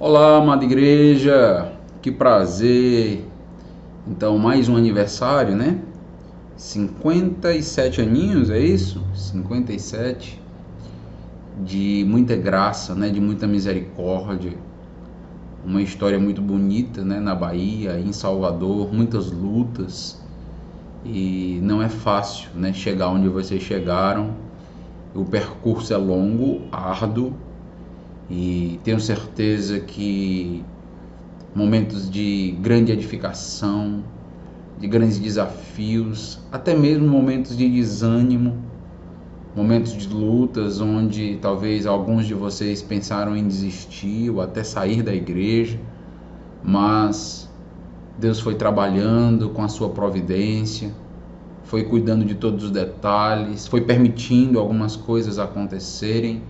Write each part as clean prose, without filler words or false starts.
Olá, amada igreja, que prazer. Então, mais um aniversário, né? 57 aninhos, é isso? 57 de muita graça, né? De muita misericórdia. Uma história muito bonita, né? Na Bahia, em Salvador, muitas lutas. E não é fácil, né? Chegar onde vocês chegaram. O percurso é longo, árduo. E tenho certeza que momentos de grande edificação, de grandes desafios, até mesmo momentos de desânimo, momentos de lutas onde talvez alguns de vocês pensaram em desistir ou até sair da igreja, mas Deus foi trabalhando com a sua providência, foi cuidando de todos os detalhes, foi permitindo algumas coisas acontecerem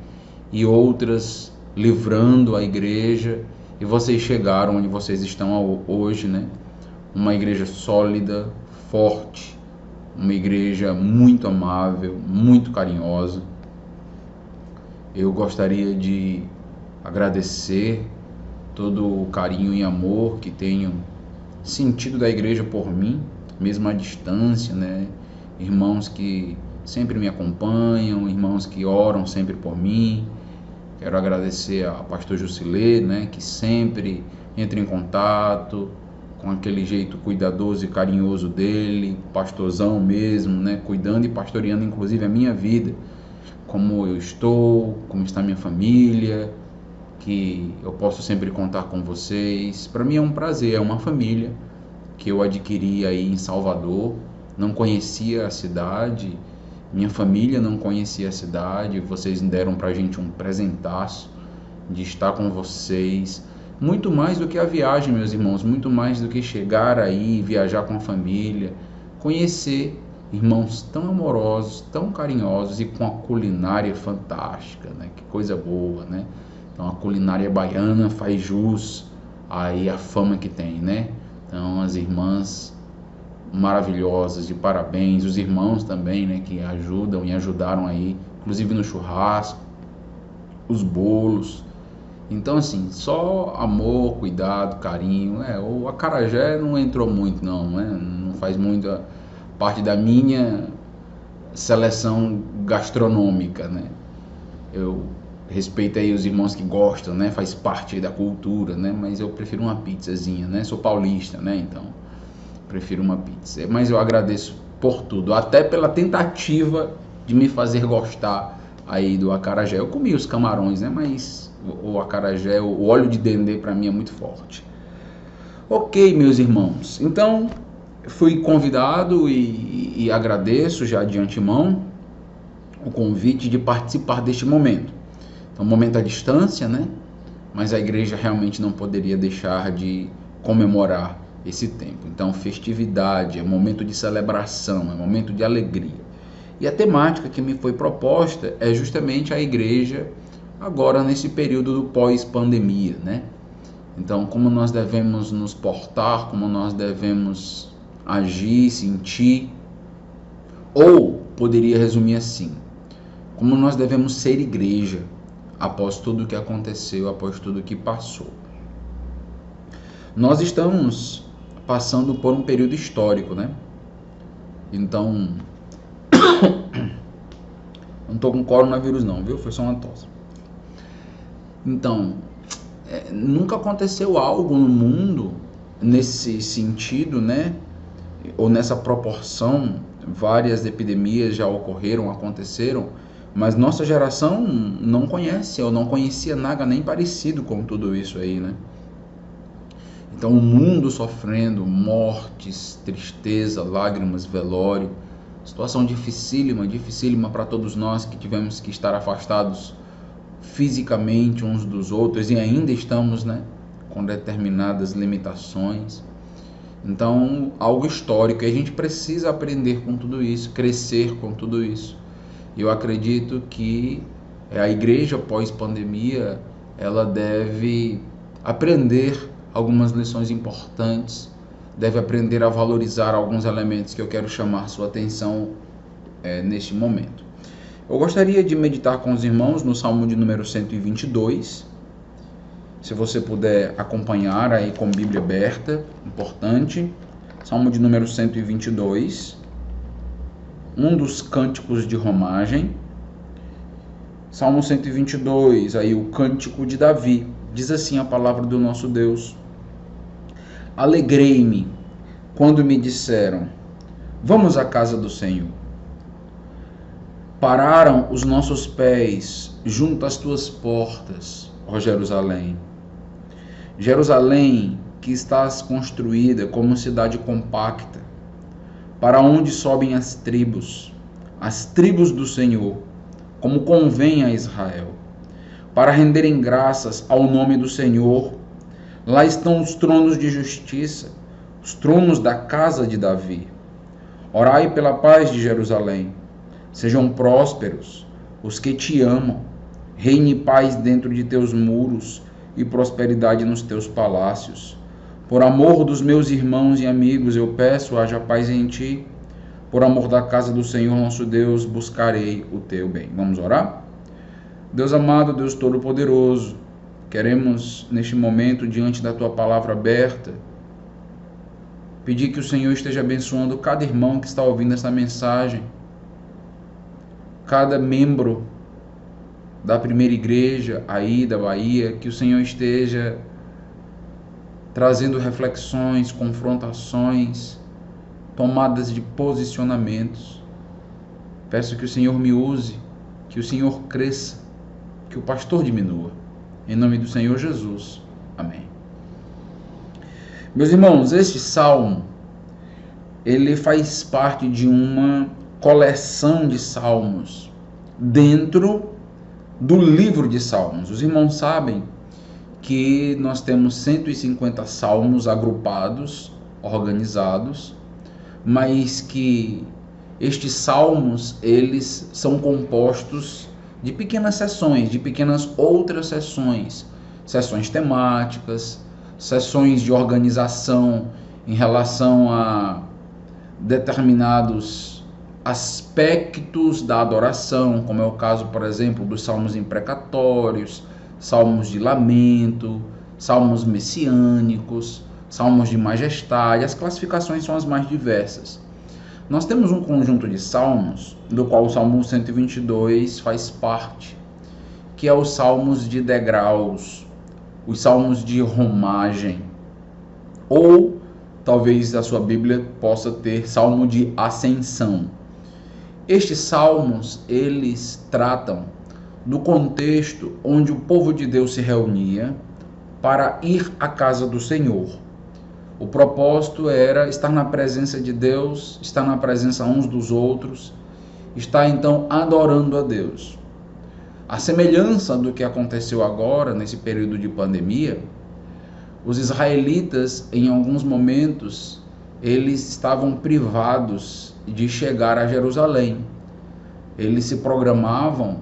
e outras livrando a igreja, e vocês chegaram onde vocês estão hoje, né? Uma igreja sólida, forte, uma igreja muito amável, muito carinhosa. Eu gostaria de agradecer todo o carinho e amor que tenho sentido da igreja por mim, mesmo à distância, né? Irmãos que sempre me acompanham, irmãos que oram sempre por mim. Quero agradecer ao pastor Jusilê, né, que sempre entra em contato com aquele jeito cuidadoso e carinhoso dele, pastorzão mesmo, né, cuidando e pastoreando inclusive a minha vida, como eu estou, como está minha família, que eu posso sempre contar com vocês. Para mim é um prazer, é uma família que eu adquiri aí em Salvador. Não conhecia a cidade, minha família não conhecia a cidade, vocês deram pra gente um presentaço de estar com vocês. Muito mais do que a viagem, meus irmãos, muito mais do que chegar aí, viajar com a família, conhecer irmãos tão amorosos, tão carinhosos e com a culinária fantástica, né? Que coisa boa, né? Então a culinária baiana faz jus aí a fama que tem, né? Então as irmãs maravilhosas, de parabéns, os irmãos também, né, que ajudam e ajudaram aí, inclusive no churrasco, os bolos. Então assim, só amor, cuidado, carinho. O acarajé não entrou muito não, né? Não faz muita parte da minha seleção gastronômica, né? Eu respeito aí os irmãos que gostam, né? Faz parte da cultura, né? Mas eu prefiro uma pizzazinha, né? Sou paulista, né? Então prefiro uma pizza. Mas eu agradeço por tudo, até pela tentativa de me fazer gostar aí do acarajé. Eu comi os camarões, né? Mas o acarajé, o óleo de dendê para mim é muito forte. Ok, meus irmãos. Então, fui convidado e agradeço já de antemão o convite de participar deste momento. Então, momento à distância, né? Mas a igreja realmente não poderia deixar de comemorar esse tempo. Então, festividade, é momento de celebração, é momento de alegria. E a temática que me foi proposta é justamente a igreja agora nesse período do pós-pandemia, né? Então, como nós devemos nos portar, como nós devemos agir, sentir, ou poderia resumir assim: como nós devemos ser igreja após tudo o que aconteceu, após tudo o que passou. Nós estamos passando por um período histórico, né? Então, não tô com coronavírus não, viu? Foi só uma tosse. Então, nunca aconteceu algo no mundo nesse sentido, né? Ou nessa proporção. Várias epidemias já ocorreram, aconteceram, mas nossa geração não conhece, ou não conhecia nada nem parecido com tudo isso aí, né? Então o mundo sofrendo, mortes, tristeza, lágrimas, velório, situação dificílima para todos nós que tivemos que estar afastados fisicamente uns dos outros e ainda estamos, né, com determinadas limitações. Então, algo histórico, e a gente precisa aprender com tudo isso, crescer com tudo isso. Eu acredito que a igreja pós-pandemia, ela deve aprender algumas lições importantes, deve aprender a valorizar alguns elementos que eu quero chamar sua atenção neste momento. Eu gostaria de meditar com os irmãos no Salmo de número 122, Se você puder acompanhar aí com Bíblia aberta, importante. Salmo de número 122, um dos cânticos de romagem. Salmo 122, aí o cântico de Davi. Diz assim a palavra do nosso Deus: Alegrei-me quando me disseram: vamos à casa do Senhor. Pararam os nossos pés junto às tuas portas, ó Jerusalém. Jerusalém, que estás construída como cidade compacta, para onde sobem as tribos do Senhor, como convém a Israel, para renderem graças ao nome do Senhor. Lá estão os tronos de justiça, os tronos da casa de Davi. Orai pela paz de Jerusalém. Sejam prósperos os que te amam. Reine paz dentro de teus muros e prosperidade nos teus palácios. Por amor dos meus irmãos e amigos, eu peço, haja paz em ti. Por amor da casa do Senhor nosso Deus, buscarei o teu bem. Vamos orar? Deus amado, Deus todo-poderoso, queremos neste momento, diante da tua palavra aberta, pedir que o Senhor esteja abençoando cada irmão que está ouvindo esta mensagem, cada membro da primeira igreja aí da Bahia, que o Senhor esteja trazendo reflexões, confrontações, tomadas de posicionamentos. Peço que o Senhor me use, que o Senhor cresça, que o pastor diminua. Em nome do Senhor Jesus. Amém. Meus irmãos, este salmo, ele faz parte de uma coleção de salmos dentro do livro de Salmos. Os irmãos sabem que nós temos 150 salmos agrupados, organizados, mas que estes salmos, eles são compostos de pequenas seções, de pequenas outras seções, seções temáticas, seções de organização em relação a determinados aspectos da adoração, como é o caso, por exemplo, dos salmos imprecatórios, salmos de lamento, salmos messiânicos, salmos de majestade. As classificações são as mais diversas. Nós temos um conjunto de salmos, do qual o Salmo 122 faz parte, que é os salmos de degraus, os salmos de romagem, ou talvez a sua Bíblia possa ter salmo de ascensão. Estes salmos, eles tratam do contexto onde o povo de Deus se reunia para ir à casa do Senhor. O propósito era estar na presença de Deus, estar na presença uns dos outros, estar então adorando a Deus. A semelhança do que aconteceu agora, nesse período de pandemia, os israelitas, em alguns momentos, eles estavam privados de chegar a Jerusalém. Eles se programavam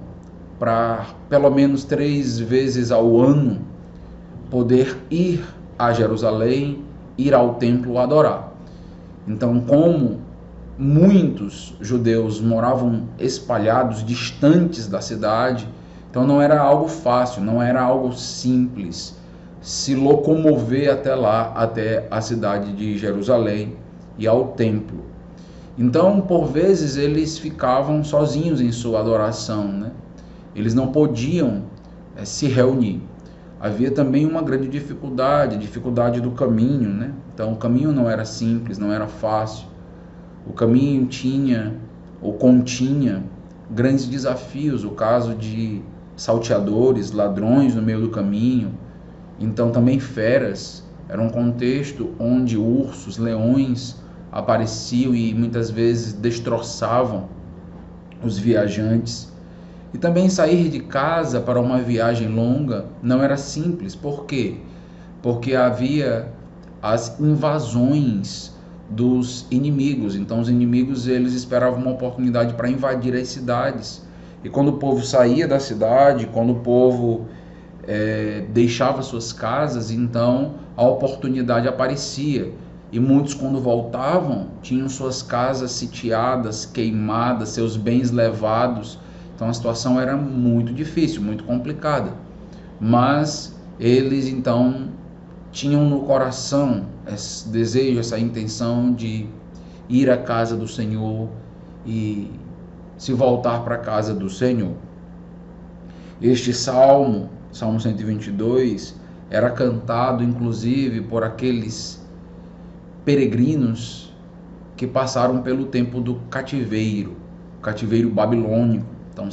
para, pelo menos 3 vezes ao ano, poder ir a Jerusalém, ir ao templo adorar. Então, como muitos judeus moravam espalhados, distantes da cidade, então não era algo fácil, não era algo simples se locomover até lá, até a cidade de Jerusalém e ao templo. Então, por vezes, eles ficavam sozinhos em sua adoração, né? Eles não podiam se reunir. Havia também uma grande dificuldade do caminho, né? Então, o caminho não era simples, não era fácil. O caminho tinha ou continha grandes desafios, o caso de salteadores, ladrões no meio do caminho, então também feras. Era um contexto onde ursos, leões apareciam e muitas vezes destroçavam os viajantes. E também sair de casa para uma viagem longa não era simples. Por quê? Porque havia as invasões dos inimigos. Então os inimigos, eles esperavam uma oportunidade para invadir as cidades. E quando o povo saía da cidade, quando o povo deixava suas casas, então a oportunidade aparecia. E muitos, quando voltavam, tinham suas casas sitiadas, queimadas, seus bens levados. Então a situação era muito difícil, muito complicada. Mas eles então tinham no coração esse desejo, essa intenção de ir à casa do Senhor e se voltar para a casa do Senhor. Este salmo, Salmo 122, era cantado inclusive por aqueles peregrinos que passaram pelo tempo do cativeiro babilônico. Então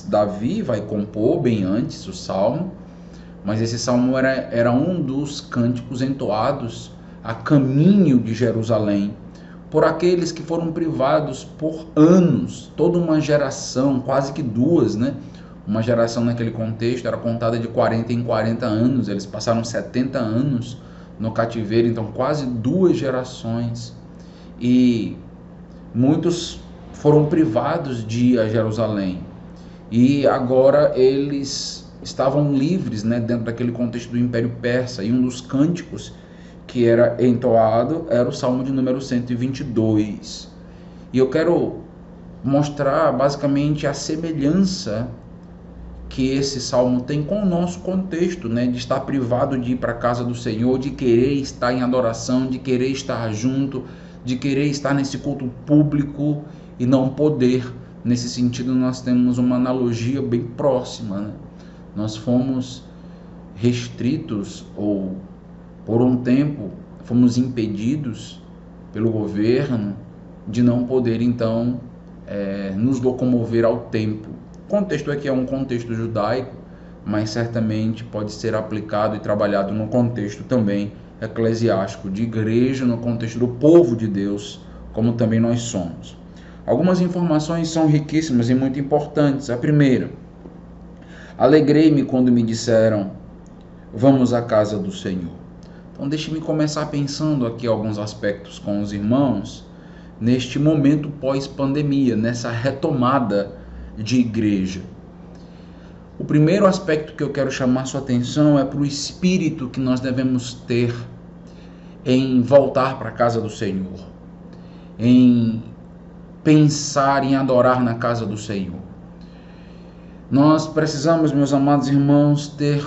Davi vai compor bem antes o salmo, mas esse salmo era um dos cânticos entoados a caminho de Jerusalém por aqueles que foram privados por anos, toda uma geração, quase que duas, né? Uma geração naquele contexto era contada de 40 em 40 anos, eles passaram 70 anos no cativeiro, então quase duas gerações. E muitos foram privados de ir a Jerusalém. E agora eles estavam livres, né, dentro daquele contexto do Império Persa. E um dos cânticos que era entoado era o Salmo de número 122. E eu quero mostrar basicamente a semelhança que esse salmo tem com o nosso contexto, né, de estar privado de ir para a casa do Senhor, de querer estar em adoração, de querer estar junto, de querer estar nesse culto público e não poder. Nesse sentido, nós temos uma analogia bem próxima, né? Nós fomos restritos, ou por um tempo fomos impedidos pelo governo de não poder então nos locomover ao templo. O contexto aqui é um contexto judaico, mas certamente pode ser aplicado e trabalhado no contexto também eclesiástico, de igreja, no contexto do povo de Deus, como também nós somos. Algumas informações são riquíssimas e muito importantes. A primeira: alegrei-me quando me disseram, vamos à casa do Senhor. Então deixe-me começar pensando aqui alguns aspectos com os irmãos, neste momento pós-pandemia, nessa retomada de igreja. O primeiro aspecto que eu quero chamar sua atenção é para o espírito que nós devemos ter em voltar para a casa do Senhor, em pensar em adorar na casa do Senhor. Nós precisamos, meus amados irmãos, ter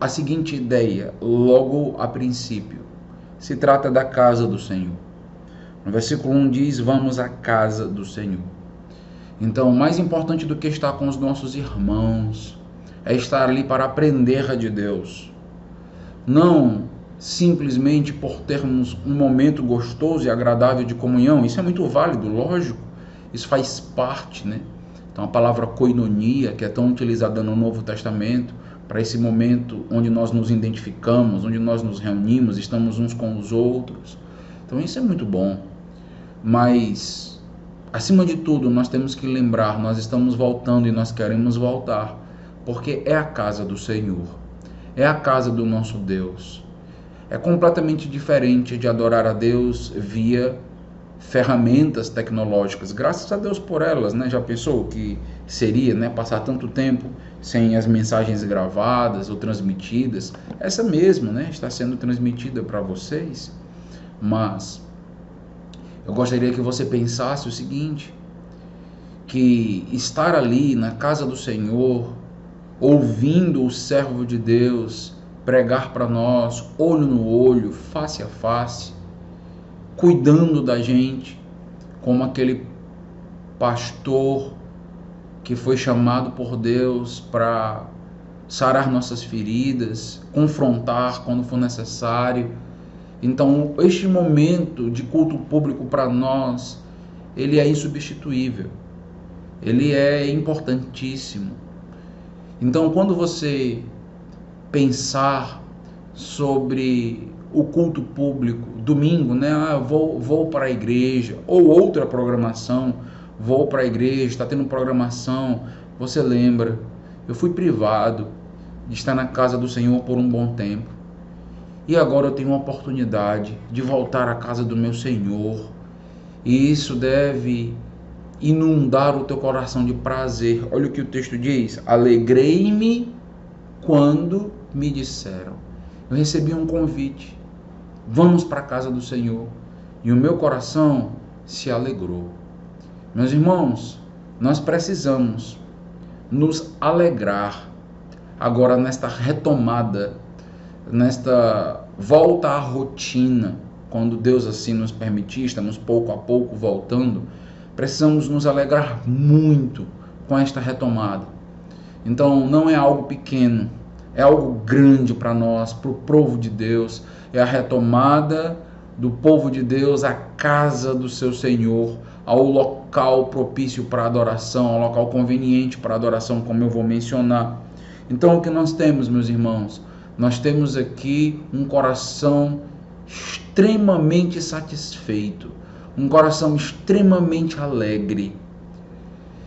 a seguinte ideia, logo a princípio. Se trata da casa do Senhor. No versículo 1 diz, vamos à casa do Senhor. Então, mais importante do que estar com os nossos irmãos é estar ali para aprender de Deus. Não simplesmente por termos um momento gostoso e agradável de comunhão. Isso é muito válido, lógico. Isso faz parte, né? Então, a palavra koinonia, que é tão utilizada no Novo Testamento, para esse momento onde nós nos identificamos, onde nós nos reunimos, estamos uns com os outros. Então, isso é muito bom. Mas, acima de tudo, nós temos que lembrar, nós estamos voltando e nós queremos voltar, porque é a casa do Senhor, é a casa do nosso Deus. É completamente diferente de adorar a Deus via ferramentas tecnológicas, graças a Deus por elas, né? Já pensou que seria, né, passar tanto tempo sem as mensagens gravadas ou transmitidas? Essa mesmo, né, está sendo transmitida para vocês, mas eu gostaria que você pensasse o seguinte, que estar ali na casa do Senhor, ouvindo o servo de Deus pregar para nós, olho no olho, face a face, cuidando da gente, como aquele pastor que foi chamado por Deus para sarar nossas feridas, confrontar quando for necessário. Então, este momento de culto público para nós, ele é insubstituível, ele é importantíssimo. Então, quando você pensar sobre o culto público, domingo, né? Vou para a igreja, ou outra programação, vou para a igreja, está tendo programação, você lembra, eu fui privado de estar na casa do Senhor por um bom tempo, e agora eu tenho uma oportunidade de voltar à casa do meu Senhor, e isso deve inundar o teu coração de prazer. Olha o que o texto diz, alegrei-me quando me disseram. Eu recebi um convite, vamos para a casa do Senhor, e o meu coração se alegrou. Meus irmãos, nós precisamos nos alegrar agora nesta retomada nesta volta à rotina, quando Deus assim nos permitir, estamos pouco a pouco voltando, precisamos nos alegrar muito com esta retomada. Então não é algo pequeno, é algo grande para nós, para o povo de Deus, é a retomada do povo de Deus à casa do seu Senhor, ao local propício para adoração, ao local conveniente para adoração, como eu vou mencionar. Então o que nós temos, meus irmãos? Nós temos aqui um coração extremamente satisfeito, um coração extremamente alegre.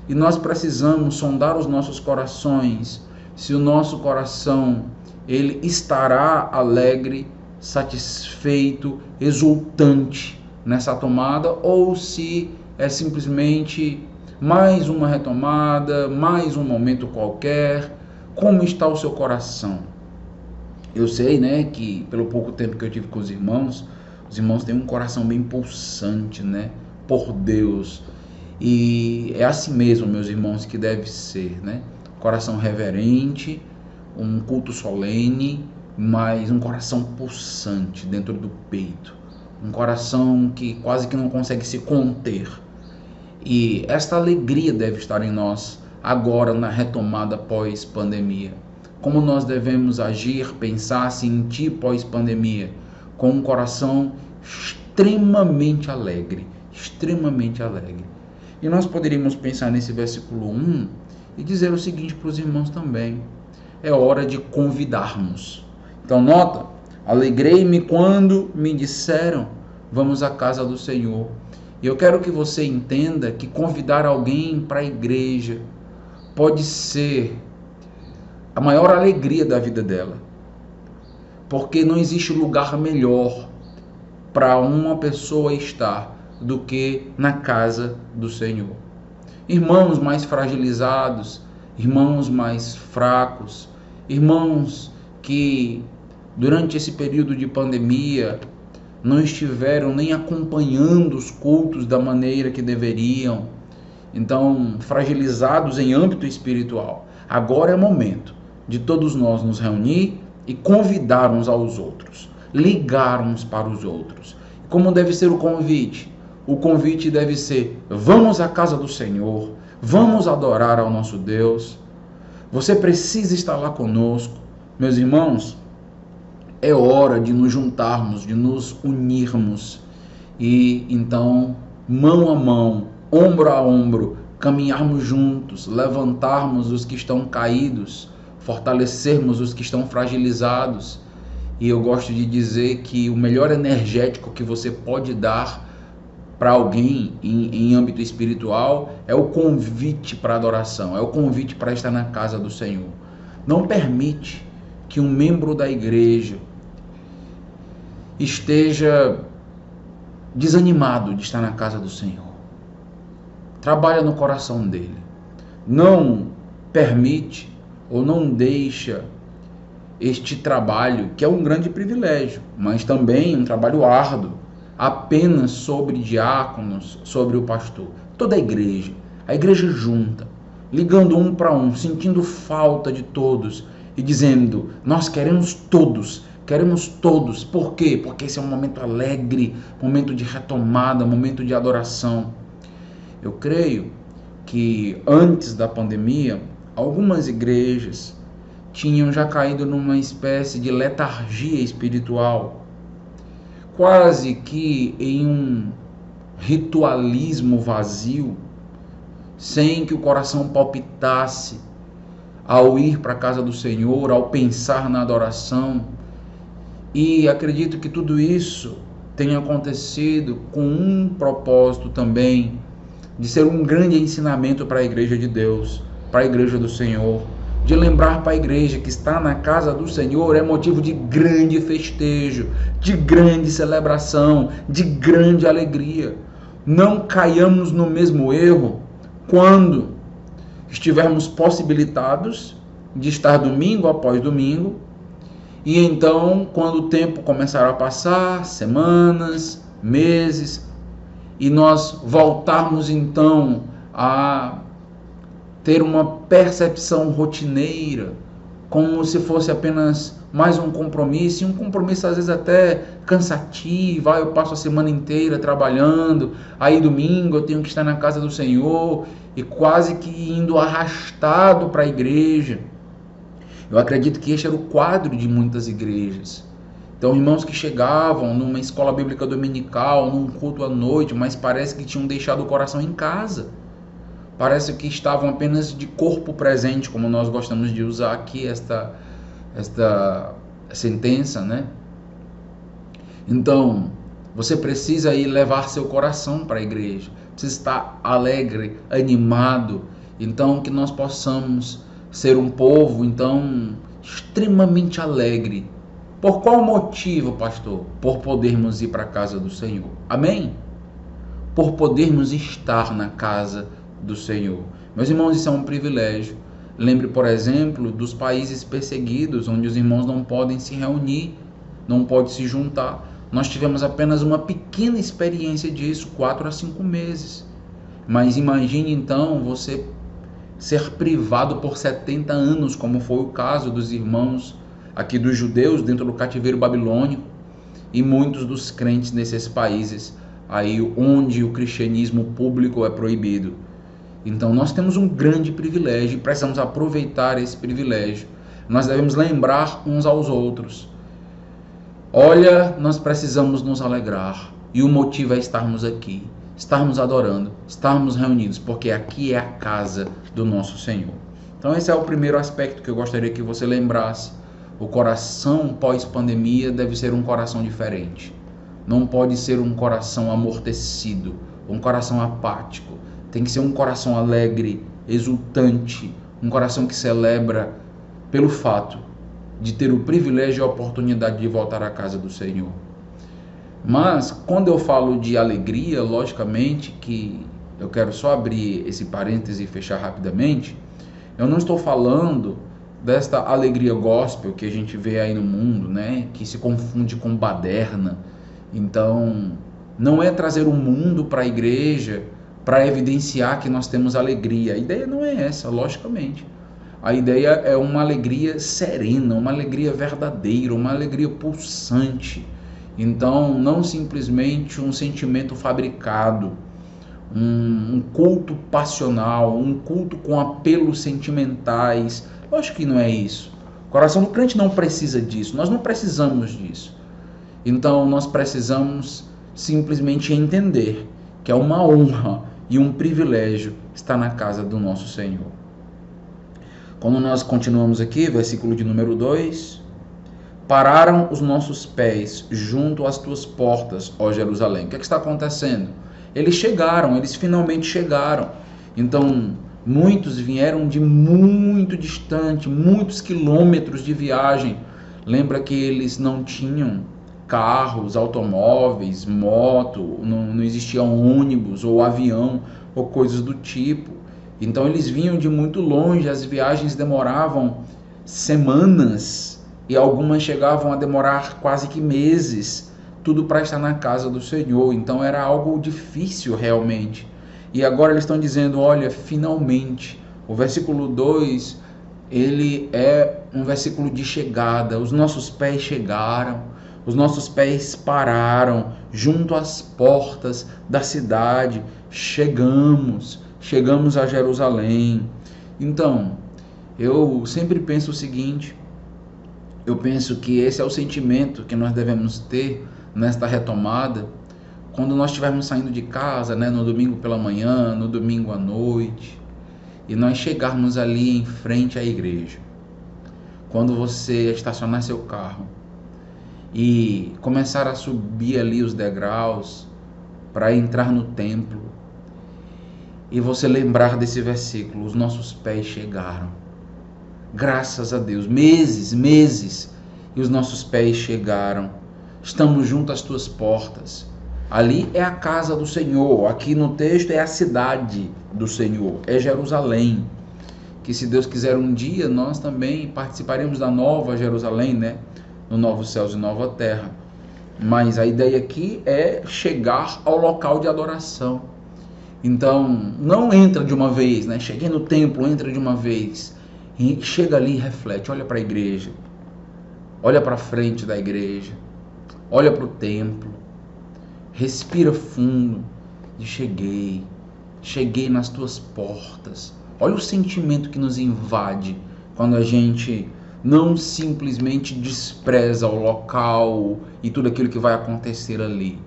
E nós precisamos sondar os nossos corações, se o nosso coração ele estará alegre, satisfeito, exultante nessa tomada, ou se é simplesmente mais uma retomada, mais um momento qualquer. Como está o seu coração? Eu sei, né, que pelo pouco tempo que eu tive com os irmãos têm um coração bem pulsante, né, por Deus. E é assim mesmo, meus irmãos, que deve ser, né? Coração reverente, um culto solene, mas um coração pulsante dentro do peito. Um coração que quase que não consegue se conter. E esta alegria deve estar em nós agora na retomada pós-pandemia. Como nós devemos agir, pensar, sentir pós-pandemia? Com um coração extremamente alegre, extremamente alegre. E nós poderíamos pensar nesse versículo 1 e dizer o seguinte para os irmãos também: é hora de convidarmos. Então nota, alegrei-me quando me disseram, vamos à casa do Senhor. E eu quero que você entenda que convidar alguém para a igreja pode ser a maior alegria da vida dela, porque não existe lugar melhor para uma pessoa estar do que na casa do Senhor. Irmãos mais fragilizados, irmãos mais fracos, irmãos que durante esse período de pandemia não estiveram nem acompanhando os cultos da maneira que deveriam, então fragilizados em âmbito espiritual. Agora é o momento de todos nós nos reunir e convidar uns aos outros, ligar uns para os outros. Como deve ser o convite? O convite deve ser: vamos à casa do Senhor, vamos adorar ao nosso Deus. Você precisa estar lá conosco. Meus irmãos, é hora de nos juntarmos, de nos unirmos e então, mão a mão, ombro a ombro, caminharmos juntos, levantarmos os que estão caídos, fortalecermos os que estão fragilizados. E eu gosto de dizer que o melhor energético que você pode dar para alguém em âmbito espiritual é o convite para adoração, é o convite para estar na casa do Senhor. Não permite que um membro da igreja esteja desanimado de estar na casa do Senhor. Trabalha no coração dele. Não permite ou não deixa este trabalho, que é um grande privilégio, mas também um trabalho árduo, apenas sobre diáconos, sobre o pastor. Toda a igreja junta, ligando um para um, sentindo falta de todos e dizendo: nós queremos todos. Por quê? Porque esse é um momento alegre, momento de retomada, momento de adoração. Eu creio que antes da pandemia, algumas igrejas tinham já caído numa espécie de letargia espiritual, quase que em um ritualismo vazio, sem que o coração palpitasse ao ir para a casa do Senhor, ao pensar na adoração. E acredito que tudo isso tenha acontecido com um propósito também, de ser um grande ensinamento para a igreja de Deus, para a igreja do Senhor, de lembrar para a igreja que estar na casa do Senhor é motivo de grande festejo, de grande celebração, de grande alegria. Não caiamos no mesmo erro quando estivermos possibilitados de estar domingo após domingo, e então, quando o tempo começar a passar, semanas, meses, e nós voltarmos então a ter uma percepção rotineira, como se fosse apenas mais um compromisso, e um compromisso às vezes até cansativo. Eu passo a semana inteira trabalhando, aí domingo eu tenho que estar na casa do Senhor, e quase que indo arrastado para a igreja. Eu acredito que este era o quadro de muitas igrejas. Então, irmãos que chegavam numa escola bíblica dominical, num culto à noite, mas parece que tinham deixado o coração em casa. Parece que estavam apenas de corpo presente, como nós gostamos de usar aqui esta sentença, né? Então, você precisa ir levar seu coração para a igreja. Precisa estar alegre, animado. Então, que nós possamos ser um povo, então, extremamente alegre. Por qual motivo, pastor? Por podermos ir para a casa do Senhor. Amém? Por podermos estar na casa do Senhor. Meus irmãos, isso é um privilégio. Lembre, por exemplo, dos países perseguidos, onde os irmãos não podem se reunir, não podem se juntar. Nós tivemos apenas uma pequena experiência disso, 4 a 5 meses. Mas imagine então você ser privado por 70 anos, como foi o caso dos irmãos aqui dos judeus dentro do cativeiro babilônico, e muitos dos crentes nesses países aí onde o cristianismo público é proibido. Então nós temos um grande privilégio e precisamos aproveitar esse privilégio. Nós devemos lembrar uns aos outros. Olha, nós precisamos nos alegrar, e o motivo é estarmos aqui, estarmos adorando, estarmos reunidos, porque aqui é a casa do nosso Senhor. Então esse é o primeiro aspecto que eu gostaria que você lembrasse. O coração pós-pandemia deve ser um coração diferente. Não pode ser um coração amortecido, um coração apático. Tem que ser um coração alegre, exultante, um coração que celebra pelo fato de ter o privilégio e a oportunidade de voltar à casa do Senhor. Mas, quando eu falo de alegria, logicamente que eu quero só abrir esse parêntese e fechar rapidamente, eu não estou falando desta alegria gospel que a gente vê aí no mundo, né? Que se confunde com baderna. Então, não é trazer o mundo para a igreja para evidenciar que nós temos alegria. A ideia não é essa, logicamente. A ideia é uma alegria serena, uma alegria verdadeira, uma alegria pulsante. Então, não simplesmente um sentimento fabricado, um culto passional, um culto com apelos sentimentais. Lógico que não é isso. O coração do crente não precisa disso, nós não precisamos disso. Então, nós precisamos simplesmente entender que é uma honra e um privilégio estar na casa do nosso Senhor. Quando nós continuamos aqui, versículo de número 2, pararam os nossos pés junto às tuas portas, ó Jerusalém. O que está acontecendo? Eles chegaram, eles finalmente chegaram. Então, muitos vieram de muito distante, muitos quilômetros de viagem. Lembra que eles não tinham carros, automóveis, moto, não existia ônibus ou avião ou coisas do tipo. Então eles vinham de muito longe, as viagens demoravam semanas e algumas chegavam a demorar quase que meses, tudo para estar na casa do Senhor. Então era algo difícil realmente. E agora eles estão dizendo, olha, finalmente. O versículo 2, ele é um versículo de chegada. Os nossos pés chegaram, os nossos pés pararam junto às portas da cidade. Chegamos a Jerusalém. Então, eu sempre penso o seguinte, eu penso que esse é o sentimento que nós devemos ter nesta retomada, quando nós estivermos saindo de casa, né, no domingo pela manhã, no domingo à noite, e nós chegarmos ali em frente à igreja. Quando você estacionar seu carro e começar a subir ali os degraus para entrar no templo, e você lembrar desse versículo, os nossos pés chegaram. Graças a Deus, meses, e os nossos pés chegaram. Estamos junto às tuas portas. Ali é a casa do Senhor, aqui no texto é a cidade do Senhor, é Jerusalém. Que se Deus quiser um dia, nós também participaremos da nova Jerusalém, né? No novo céus e nova terra. Mas a ideia aqui é chegar ao local de adoração. Então, não entra de uma vez, né? Cheguei no templo, entra de uma vez. E chega ali e reflete, olha para a igreja. olha para frente da igreja, olha para o templo, respira fundo e cheguei nas tuas portas. Olha o sentimento que nos invade quando a gente não simplesmente despreza o local e tudo aquilo que vai acontecer ali.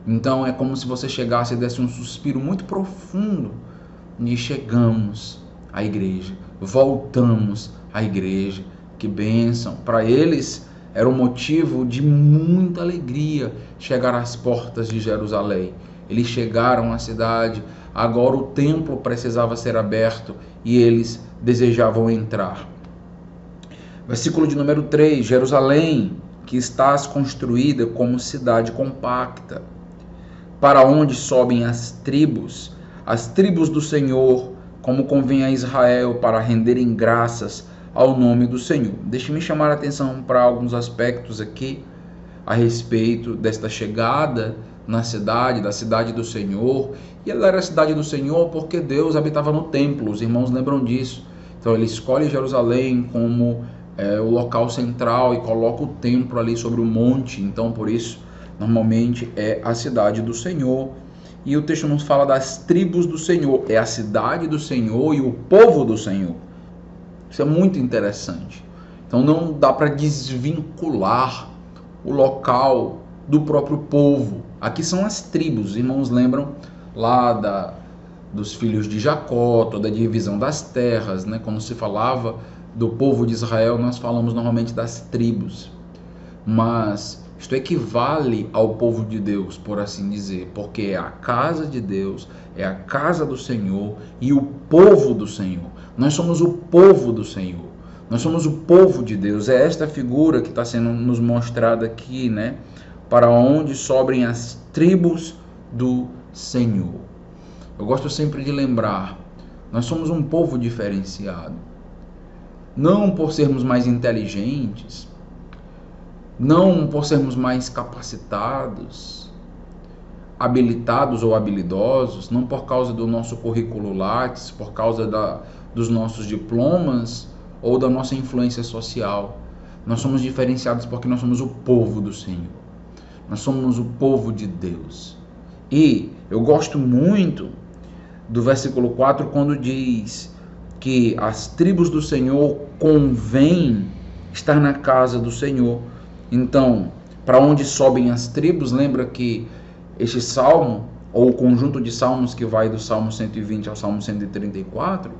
Então é como se você chegasse e desse um suspiro muito profundo e chegamos à igreja, voltamos à igreja. Que bênção! Para eles era um motivo de muita alegria chegar às portas de Jerusalém. Eles chegaram à cidade, agora o templo precisava ser aberto e eles desejavam entrar. Versículo de número 3, Jerusalém, que estás construída como cidade compacta, para onde sobem as tribos do Senhor, como convém a Israel, para renderem graças ao nome do Senhor. Deixe-me chamar a atenção para alguns aspectos aqui a respeito desta chegada na cidade, da cidade do Senhor. E ela era a cidade do Senhor porque Deus habitava no templo, os irmãos lembram disso. Então ele escolhe Jerusalém como o local central e coloca o templo ali sobre o monte. Então por isso normalmente é a cidade do Senhor. E o texto nos fala das tribos do Senhor, é a cidade do Senhor e o povo do Senhor. Isso é muito interessante. Então não dá para desvincular o local do próprio povo. Aqui são as tribos, os irmãos lembram lá dos filhos de Jacó, toda a divisão das terras, né? Quando se falava do povo de Israel, nós falamos normalmente das tribos. Mas isto equivale ao povo de Deus, por assim dizer, porque é a casa de Deus, é a casa do Senhor e o povo do Senhor. Nós somos o povo do Senhor, nós somos o povo de Deus. É esta figura que está sendo nos mostrada aqui, né? Para onde sobrem as tribos do Senhor. Eu gosto sempre de lembrar, nós somos um povo diferenciado. Não por sermos mais inteligentes, não por sermos mais capacitados, habilitados ou habilidosos, não por causa do nosso currículo Lattes, por causa dos nossos diplomas ou da nossa influência social. Nós somos diferenciados porque nós somos o povo do Senhor. Nós somos o povo de Deus. E eu gosto muito do versículo 4, quando diz que as tribos do Senhor convém estar na casa do Senhor. Então, para onde sobem as tribos, lembra que este salmo, ou o conjunto de salmos que vai do Salmo 120 ao Salmo 134,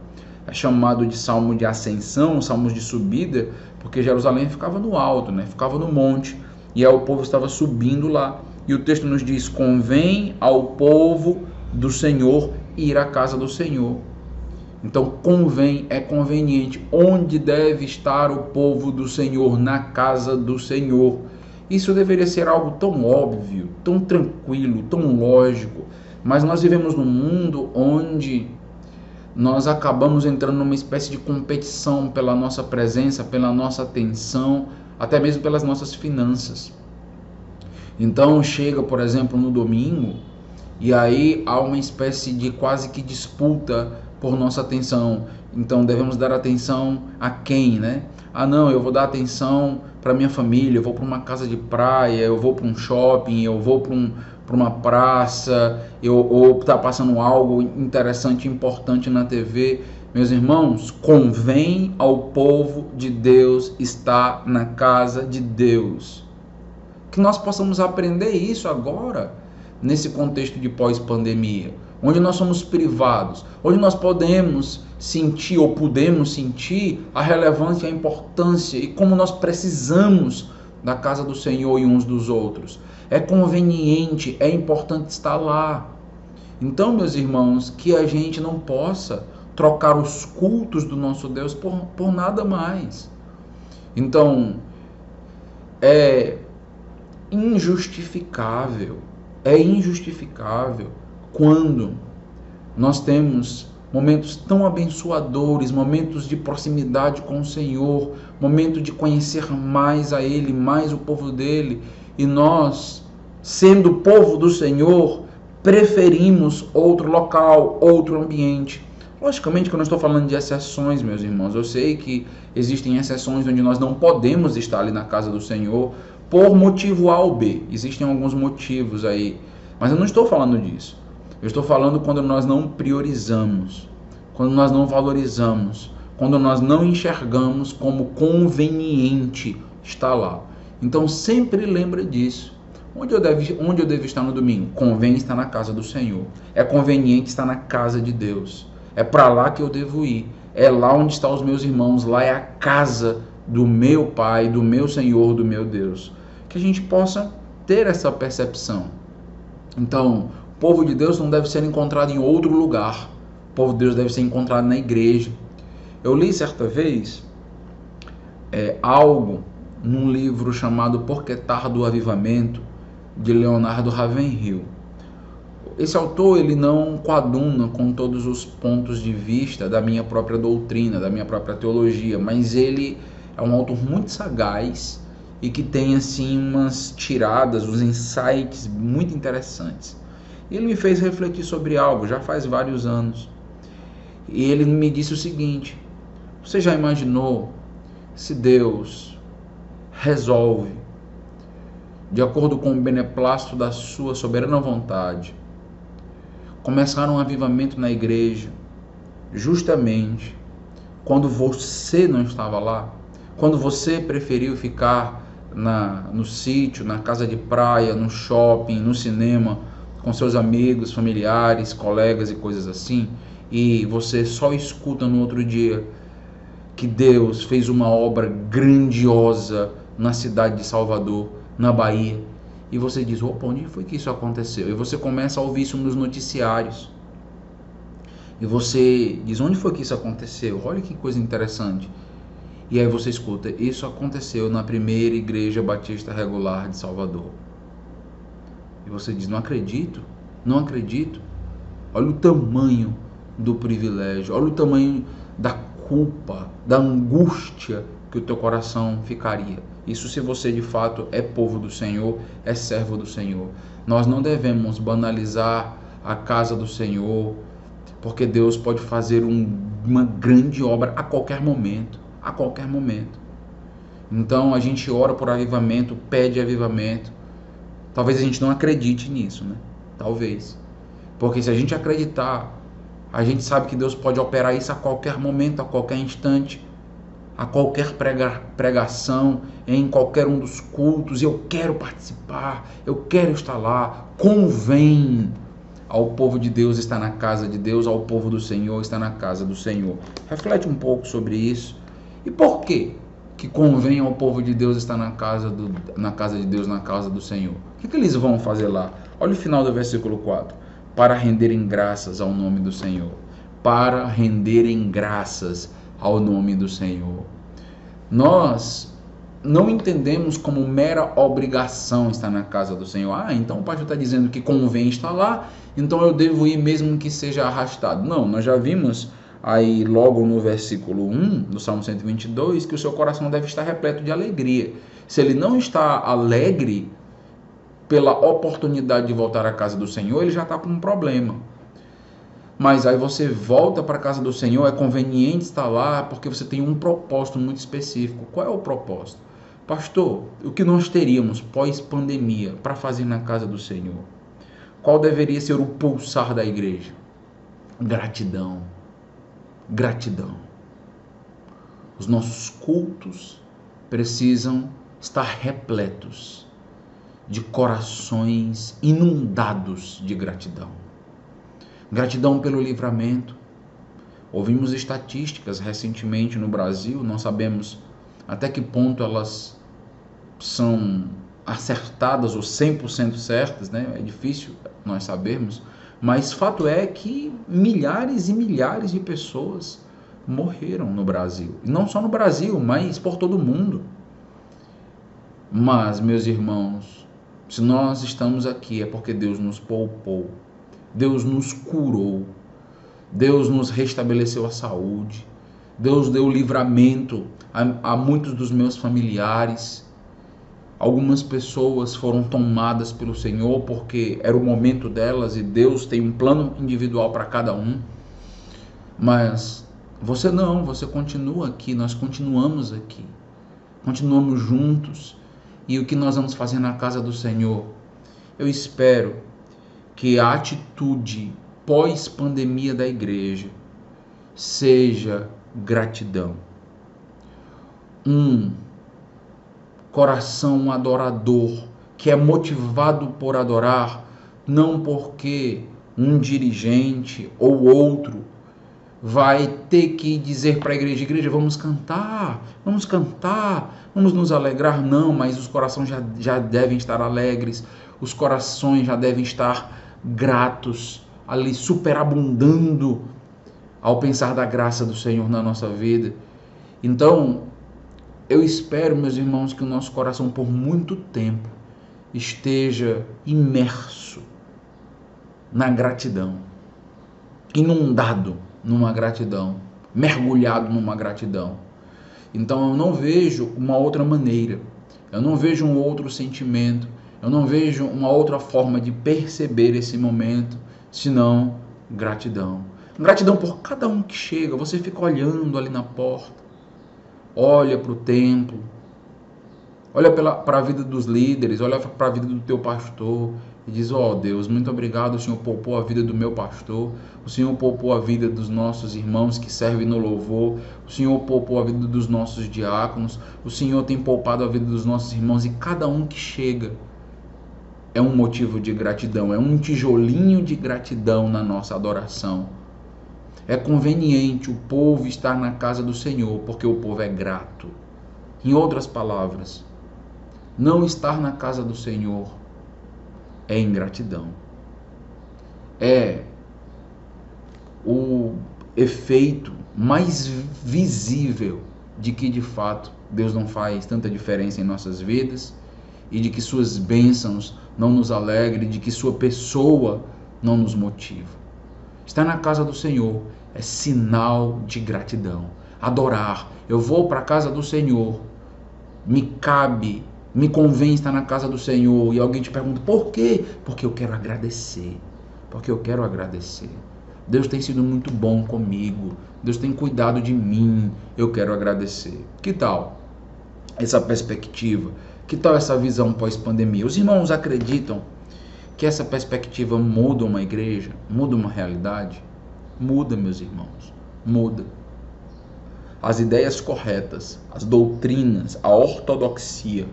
é chamado de salmo de ascensão, salmos de subida, porque Jerusalém ficava no alto, né? Ficava no monte, e aí o povo estava subindo lá. E o texto nos diz, convém ao povo do Senhor ir à casa do Senhor. Então convém, é conveniente. Onde deve estar o povo do Senhor? Na casa do Senhor. Isso deveria ser algo tão óbvio, tão tranquilo, tão lógico. Mas nós vivemos num mundo onde nós acabamos entrando numa espécie de competição pela nossa presença, pela nossa atenção, até mesmo pelas nossas finanças. Então chega, por exemplo, no domingo, e aí há uma espécie de quase que disputa por nossa atenção. Então devemos dar atenção a quem, né? Ah não, eu vou dar atenção para minha família, eu vou para uma casa de praia, eu vou para um shopping, eu vou para uma praça, ou está passando algo interessante, importante na TV. Meus irmãos, convém ao povo de Deus estar na casa de Deus. Que nós possamos aprender isso agora, nesse contexto de pós-pandemia, onde nós somos privados, onde nós podemos sentir ou podemos sentir a relevância e a importância e como nós precisamos da casa do Senhor e uns dos outros. É conveniente, é importante estar lá. Então, meus irmãos, que a gente não possa trocar os cultos do nosso Deus por nada mais. Então, é injustificável quando nós temos momentos tão abençoadores, momentos de proximidade com o Senhor, momento de conhecer mais a Ele, mais o povo dele, e nós, sendo o povo do Senhor, preferimos outro local, outro ambiente. Logicamente que eu não estou falando de exceções, meus irmãos. Eu sei que existem exceções onde nós não podemos estar ali na casa do Senhor por motivo A ou B. Existem alguns motivos aí. Mas eu não estou falando disso. Eu estou falando quando nós não priorizamos, quando nós não valorizamos, quando nós não enxergamos como conveniente estar lá. Então sempre lembra disso. Onde eu devo estar no domingo? Convém estar na casa do Senhor. É conveniente estar na casa de Deus. É para lá que eu devo ir. É lá onde estão os meus irmãos. Lá é a casa do meu Pai, do meu Senhor, do meu Deus. Que a gente possa ter essa percepção. Então, o povo de Deus não deve ser encontrado em outro lugar. O povo de Deus deve ser encontrado na igreja. Eu li certa vez algo num livro chamado Por que Tardo o Avivamento, de Leonardo Ravenhill. Esse autor, ele não coaduna com todos os pontos de vista da minha própria doutrina, da minha própria teologia, mas ele é um autor muito sagaz e que tem assim umas tiradas, uns insights muito interessantes. Ele me fez refletir sobre algo, já faz vários anos. E ele me disse o seguinte: você já imaginou se Deus resolve, de acordo com o beneplácito da sua soberana vontade, começar um avivamento na igreja, justamente quando você não estava lá, quando você preferiu ficar no sítio, na casa de praia, no shopping, no cinema, com seus amigos, familiares, colegas e coisas assim, e você só escuta no outro dia que Deus fez uma obra grandiosa na cidade de Salvador, na Bahia, e você diz: opa, onde foi que isso aconteceu? E você começa a ouvir isso nos noticiários, e você diz: onde foi que isso aconteceu? Olha que coisa interessante. E aí você escuta: isso aconteceu na primeira igreja batista regular de Salvador. E você diz: não acredito, não acredito. Olha o tamanho do privilégio, olha o tamanho da culpa, da angústia que o teu coração ficaria. Isso se você de fato é povo do Senhor, é servo do Senhor. Nós não devemos banalizar a casa do Senhor, porque Deus pode fazer uma grande obra a qualquer momento, a qualquer momento. Então a gente ora por avivamento, pede avivamento. Talvez a gente não acredite nisso, né? Talvez. Porque se a gente acreditar, a gente sabe que Deus pode operar isso a qualquer momento, a qualquer instante, a qualquer pregação, em qualquer um dos cultos. Eu quero participar, eu quero estar lá. Convém ao povo de Deus estar na casa de Deus, ao povo do Senhor estar na casa do Senhor. Reflete um pouco sobre isso. E por quê que convém ao povo de Deus estar na casa de Deus, na casa do Senhor? O que eles vão fazer lá? Olha o final do versículo 4. Para renderem graças ao nome do Senhor. Para renderem graças ao nome do Senhor. Nós não entendemos como mera obrigação estar na casa do Senhor. Então o pastor está dizendo que convém estar lá, então eu devo ir mesmo que seja arrastado. Não, nós já vimos aí logo no versículo 1 do Salmo 122 que o seu coração deve estar repleto de alegria. Se ele não está alegre pela oportunidade de voltar à casa do Senhor, ele já está com um problema. Mas aí você volta para a casa do Senhor, é conveniente estar lá porque você tem um propósito muito específico. Qual é o propósito? Pastor, o que nós teríamos pós-pandemia para fazer na casa do Senhor? Qual deveria ser o pulsar da igreja? Gratidão. Gratidão. Os nossos cultos precisam estar repletos de corações inundados de gratidão. Gratidão pelo livramento. Ouvimos estatísticas recentemente no Brasil, não sabemos até que ponto elas são acertadas ou 100% certas, né? É difícil nós sabermos, mas fato é que milhares e milhares de pessoas morreram no Brasil. E não só no Brasil, mas por todo o mundo. Mas, meus irmãos, se nós estamos aqui é porque Deus nos poupou. Deus nos curou, Deus nos restabeleceu a saúde, Deus deu livramento a muitos dos meus familiares. Algumas pessoas foram tomadas pelo Senhor porque era o momento delas e Deus tem um plano individual para cada um. Mas você não, você continua aqui, nós continuamos aqui. Continuamos juntos. E o que nós vamos fazer na casa do Senhor? Eu espero que a atitude pós-pandemia da igreja seja gratidão. Um coração adorador, que é motivado por adorar, não porque um dirigente ou outro vai ter que dizer para a igreja, vamos cantar, vamos nos alegrar. Não, mas os corações já devem estar alegres, os corações já devem estar gratos, ali superabundando ao pensar da graça do Senhor na nossa vida. Então, eu espero, meus irmãos, que o nosso coração por muito tempo esteja imerso na gratidão, inundado numa gratidão, mergulhado numa gratidão. Então eu não vejo uma outra maneira, eu não vejo um outro sentimento, eu não vejo uma outra forma de perceber esse momento, senão gratidão. Gratidão por cada um que chega. Você fica olhando ali na porta, olha para o templo, olha para a vida dos líderes, olha para a vida do teu pastor e diz, Deus, muito obrigado, o Senhor poupou a vida do meu pastor, o Senhor poupou a vida dos nossos irmãos que servem no louvor, o Senhor poupou a vida dos nossos diáconos, o Senhor tem poupado a vida dos nossos irmãos, e cada um que chega é um motivo de gratidão, é um tijolinho de gratidão na nossa adoração. É conveniente o povo estar na casa do Senhor, porque o povo é grato. Em outras palavras, não estar na casa do Senhor é ingratidão. É o efeito mais visível de que, de fato, Deus não faz tanta diferença em nossas vidas e de que suas bênçãos não nos alegrem, de que sua pessoa não nos motiva. Estar na casa do Senhor é sinal de gratidão. Adorar. Eu vou para a casa do Senhor. Me convém estar na casa do Senhor. E alguém te pergunta, por quê? Porque eu quero agradecer. Porque eu quero agradecer. Deus tem sido muito bom comigo. Deus tem cuidado de mim. Eu quero agradecer. Que tal essa perspectiva? Que tal essa visão pós-pandemia? Os irmãos acreditam que essa perspectiva muda uma igreja? Muda uma realidade? Muda, meus irmãos. Muda. As ideias corretas, as doutrinas, a ortodoxia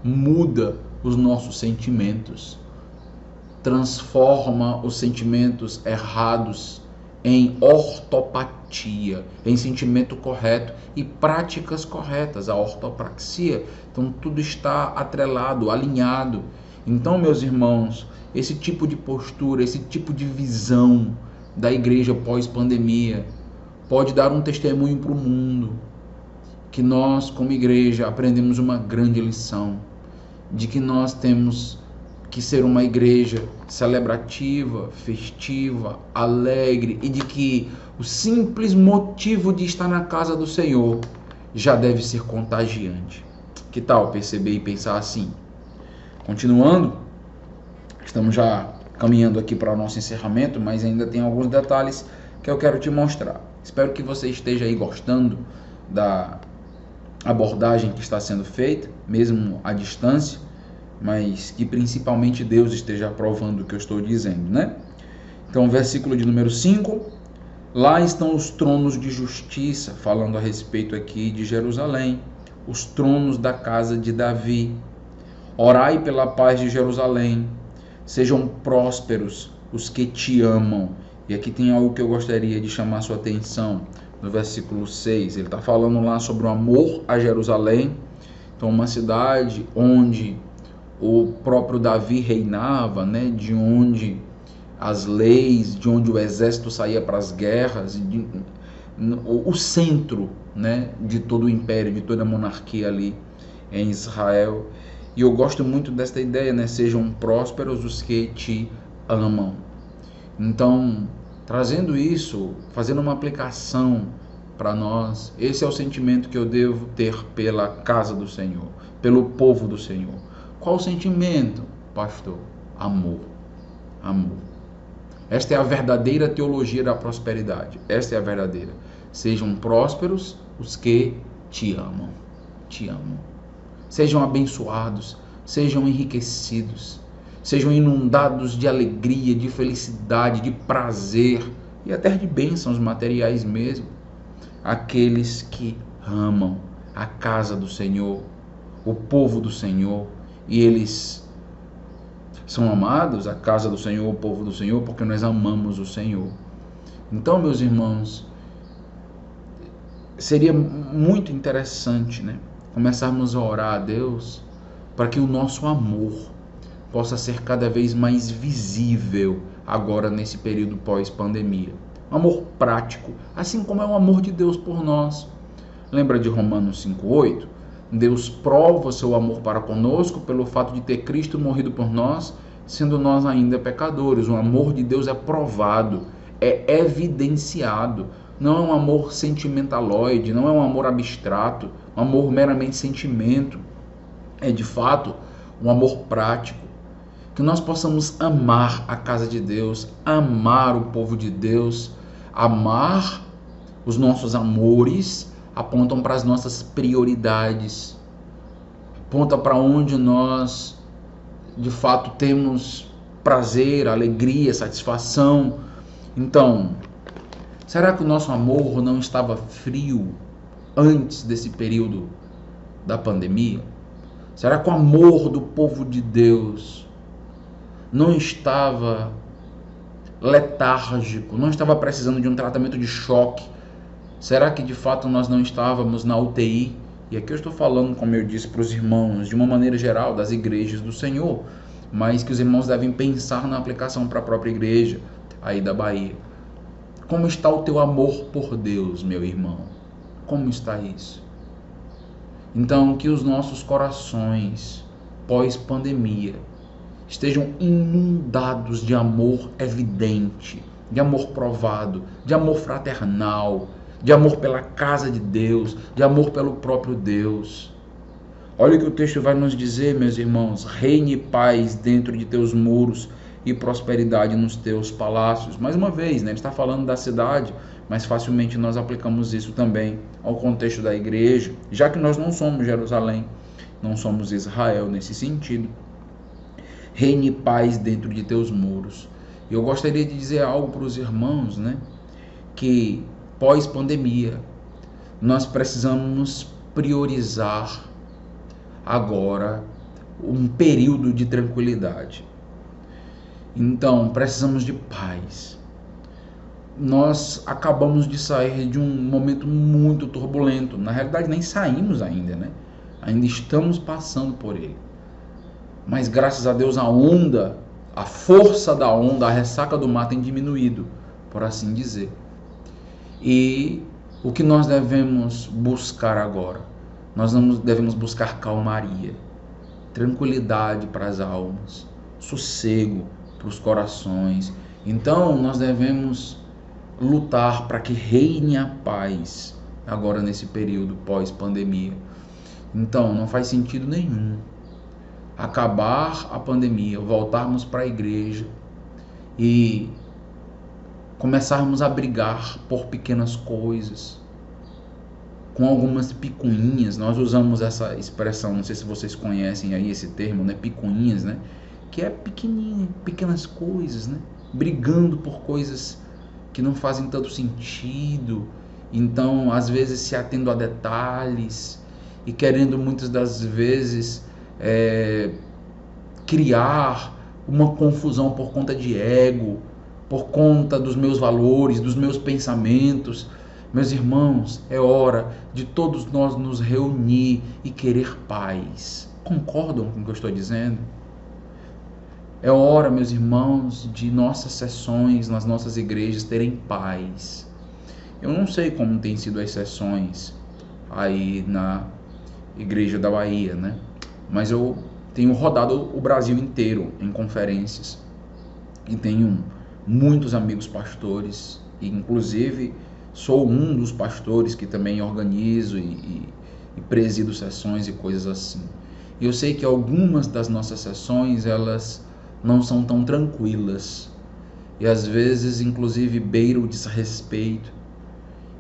muda os nossos sentimentos, transforma os sentimentos errados em ortopatia, em sentimento correto e práticas corretas, a ortopraxia. Então tudo está atrelado, alinhado. Então, meus irmãos, esse tipo de postura, esse tipo de visão da igreja pós-pandemia pode dar um testemunho para o mundo que nós, como igreja, aprendemos uma grande lição, de que nós temos que ser uma igreja celebrativa, festiva, alegre, e de que o simples motivo de estar na casa do Senhor já deve ser contagiante. Que tal perceber e pensar assim? Continuando, estamos já caminhando aqui para o nosso encerramento, mas ainda tem alguns detalhes que eu quero te mostrar. Espero que você esteja aí gostando da abordagem que está sendo feita, mesmo à distância, mas que principalmente Deus esteja aprovando o que eu estou dizendo, né? Então, versículo de número 5, lá estão os tronos de justiça, falando a respeito aqui de Jerusalém, os tronos da casa de Davi. Orai pela paz de Jerusalém, sejam prósperos os que te amam. E aqui tem algo que eu gostaria de chamar sua atenção, no versículo 6, ele está falando lá sobre o amor a Jerusalém, então uma cidade onde o próprio Davi reinava, né, de onde as leis, de onde o exército saía para as guerras, o centro, né, de todo o império, de toda a monarquia ali em Israel. E eu gosto muito desta ideia, né, sejam prósperos os que te amam. Então, trazendo isso, fazendo uma aplicação para nós, esse é o sentimento que eu devo ter pela casa do Senhor, pelo povo do Senhor. Qual o sentimento, pastor? Amor. Amor. Esta é a verdadeira teologia da prosperidade. Esta é a verdadeira. Sejam prósperos os que te amam. Te amam. Sejam abençoados, sejam enriquecidos, sejam inundados de alegria, de felicidade, de prazer e até de bênçãos materiais mesmo. Aqueles que amam a casa do Senhor, o povo do Senhor, e eles são amados, a casa do Senhor, o povo do Senhor, porque nós amamos o Senhor. Então, meus irmãos, seria muito interessante, né, começarmos a orar a Deus para que o nosso amor possa ser cada vez mais visível agora nesse período pós-pandemia. Amor prático, assim como é o amor de Deus por nós. Lembra de Romanos 5,8? Deus prova o seu amor para conosco pelo fato de ter Cristo morrido por nós, sendo nós ainda pecadores. O amor de Deus é provado, é evidenciado. Não é um amor sentimentaloide, não é um amor abstrato, um amor meramente sentimento. É de fato um amor prático. Que nós possamos amar a casa de Deus, amar o povo de Deus, amar os nossos amores, apontam para as nossas prioridades, aponta para onde nós de fato temos prazer, alegria, satisfação. Então, será que o nosso amor não estava frio antes desse período da pandemia? Será que o amor do povo de Deus não estava letárgico, não estava precisando de um tratamento de choque? Será que de fato nós não estávamos na UTI? E aqui eu estou falando, como eu disse para os irmãos, de uma maneira geral, das igrejas do Senhor, mas que os irmãos devem pensar na aplicação para a própria igreja aí da Bahia. Como está o teu amor por Deus, meu irmão? Como está isso? Então, que os nossos corações, pós-pandemia, estejam inundados de amor evidente, de amor provado, de amor fraternal, de amor pela casa de Deus, de amor pelo próprio Deus. Olha o que o texto vai nos dizer, meus irmãos: reine paz dentro de teus muros e prosperidade nos teus palácios. Mais uma vez, né, ele está falando da cidade, mas facilmente nós aplicamos isso também ao contexto da igreja, já que nós não somos Jerusalém, não somos Israel nesse sentido. Reine paz dentro de teus muros. E eu gostaria de dizer algo para os irmãos, né, que pós-pandemia nós precisamos priorizar agora um período de tranquilidade. Então, precisamos de paz. Nós acabamos de sair de um momento muito turbulento. Na realidade, nem saímos ainda, né? Ainda estamos passando por ele. Mas graças a Deus a onda, a força da onda, a ressaca do mar tem diminuído, por assim dizer. E o que nós devemos buscar agora? Nós devemos buscar calmaria, tranquilidade para as almas, sossego para os corações. Então nós devemos lutar para que reine a paz agora nesse período pós-pandemia. Então não faz sentido nenhum acabar a pandemia, voltarmos para a igreja e começarmos a brigar por pequenas coisas, com algumas picuinhas. Nós usamos essa expressão, não sei se vocês conhecem aí esse termo, né, picuinhas, né, que é pequenininha, pequenas coisas, né, brigando por coisas que não fazem tanto sentido. Então, às vezes se atendo a detalhes e querendo muitas das vezes criar uma confusão por conta de ego, por conta dos meus valores, dos meus pensamentos. Meus irmãos, é hora de todos nós nos reunir e querer paz. Concordam com o que eu estou dizendo? É hora, meus irmãos, de nossas sessões nas nossas igrejas terem paz. Eu não sei como tem sido as sessões aí na Igreja da Bahia, né? Mas eu tenho rodado o Brasil inteiro em conferências e tenho muitos amigos pastores, e inclusive sou um dos pastores que também organizo e presido sessões e coisas assim. E eu sei que algumas das nossas sessões, elas não são tão tranquilas. e às vezes inclusive beira o desrespeito,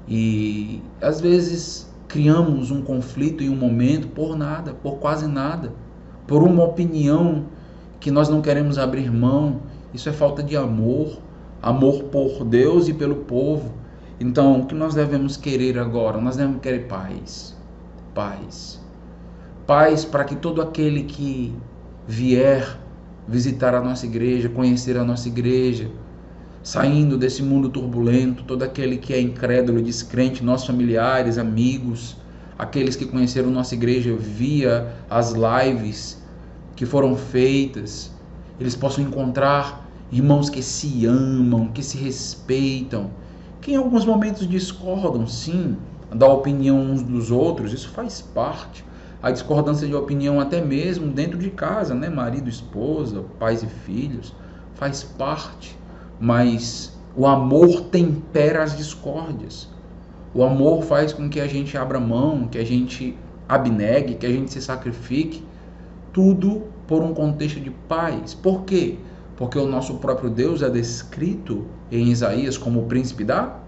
e às vezes criamos um conflito em um momento por nada, por quase nada, por uma opinião que nós não queremos abrir mão. Isso é falta de amor, amor por Deus e pelo povo. Então, o que nós devemos querer agora? Nós devemos querer paz, paz, paz para que todo aquele que vier visitar a nossa igreja, conhecer a nossa igreja, saindo desse mundo turbulento, todo aquele que é incrédulo, descrente, nossos familiares, amigos, aqueles que conheceram nossa igreja via as lives que foram feitas, eles possam encontrar irmãos que se amam, que se respeitam, que em alguns momentos discordam, sim, da opinião uns dos outros. Isso faz parte. A discordância de opinião até mesmo dentro de casa, né? Marido, esposa, pais e filhos, faz parte. Mas o amor tempera as discórdias. O amor faz com que a gente abra mão, que a gente abnegue, que a gente se sacrifique, tudo por um contexto de paz. Por quê? Porque o nosso próprio Deus é descrito em Isaías como o príncipe da